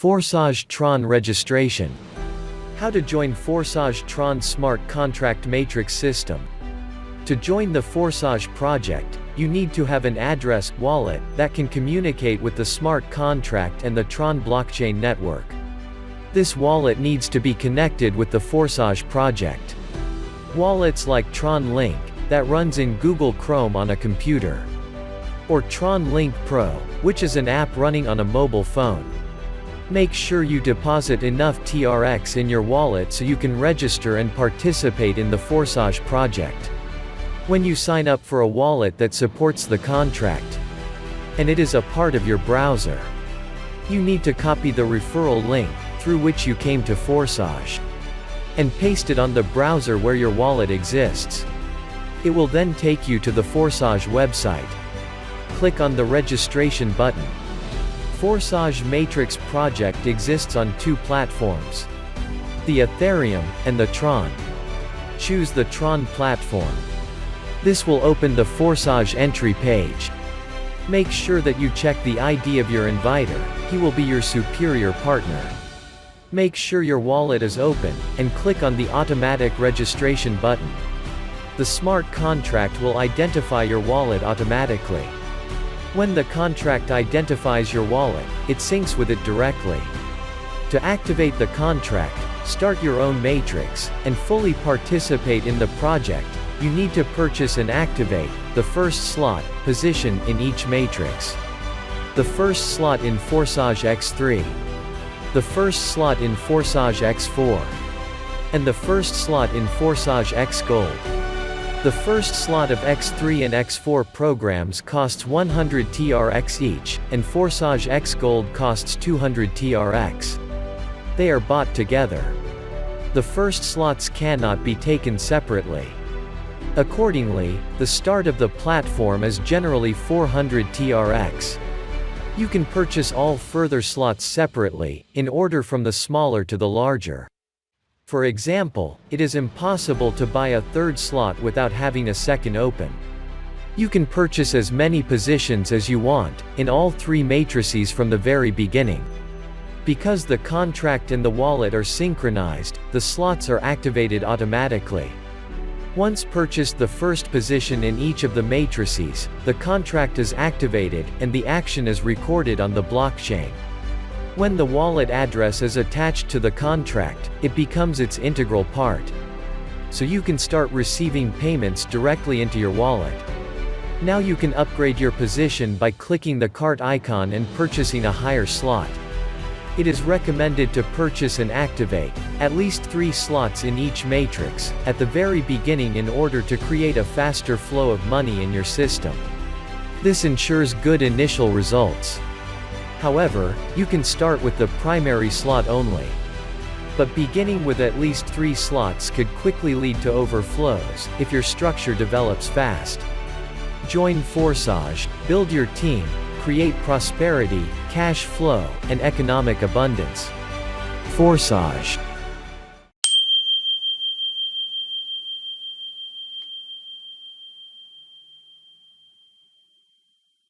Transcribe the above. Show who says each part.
Speaker 1: Forsage Tron registration. How to join Forsage Tron Smart Contract Matrix System. To join the Forsage project, you need to have an address wallet that can communicate with the smart contract and the Tron blockchain network. This wallet needs to be connected with the Forsage project. Wallets like Tron Link, that runs in Google Chrome on a computer, or Tron Link Pro, which is an app running on a mobile phone. Make sure you deposit enough TRX in your wallet so you can register and participate in the Forsage project. When you sign up for a wallet that supports the contract, and it is a part of your browser, you need to copy the referral link through which you came to Forsage, and paste it on the browser where your wallet exists. It will then take you to the Forsage website. Click on the registration button. Forsage Matrix project exists on two platforms, the Ethereum and the Tron. Choose the Tron platform. This will open the Forsage entry page. Make sure that you check the ID of your inviter, he will be your superior partner. Make sure your wallet is open, and click on the automatic registration button. The smart contract will identify your wallet automatically. When the contract identifies your wallet, it syncs with it directly. To activate the contract, start your own matrix, and fully participate in the project, you need to purchase and activate the first slot position in each matrix. The first slot in Forsage X3, the first slot in Forsage X4, and the first slot in Forsage X Gold. The first slot of X3 and X4 programs costs 100 TRX each, and Forsage X Gold costs 200 TRX. They are bought together. The first slots cannot be taken separately. Accordingly, the start of the platform is generally 400 TRX. You can purchase all further slots separately, in order from the smaller to the larger. For example, it is impossible to buy a third slot without having a second open. You can purchase as many positions as you want, in all three matrices from the very beginning. Because the contract and the wallet are synchronized, the slots are activated automatically. Once purchased the first position in each of the matrices, the contract is activated, and the action is recorded on the blockchain. When the wallet address is attached to the contract, it becomes its integral part. So you can start receiving payments directly into your wallet. Now you can upgrade your position by clicking the cart icon and purchasing a higher slot. It is recommended to purchase and activate at least 3 slots in each matrix at the very beginning in order to create a faster flow of money in your system. This ensures good initial results. However, you can start with the primary slot only. But beginning with at least 3 slots could quickly lead to overflows if your structure develops fast. Join Forsage, build your team, create prosperity, cash flow, and economic abundance. Forsage.